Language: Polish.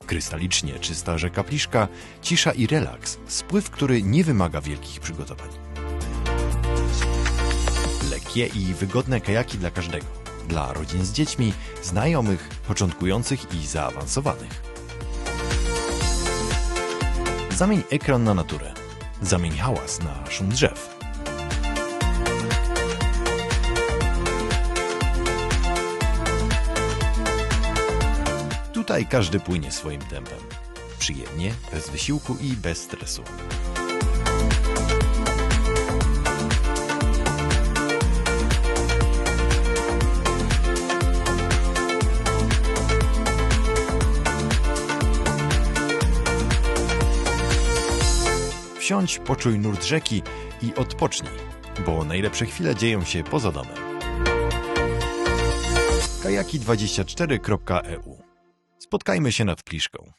Krystalicznie czysta rzeka Pliszka, cisza i relaks, spływ, który nie wymaga wielkich przygotowań. Lekkie i wygodne kajaki dla każdego. Dla rodzin z dziećmi, znajomych, początkujących i zaawansowanych. Zamień ekran na naturę. Zamień hałas na szum drzew. Tutaj każdy płynie swoim tempem. Przyjemnie, bez wysiłku i bez stresu. Wsiądź, poczuj nurt rzeki i odpocznij, bo najlepsze chwile dzieją się poza domem. Kajaki24.eu. Spotkajmy się nad Pliszką.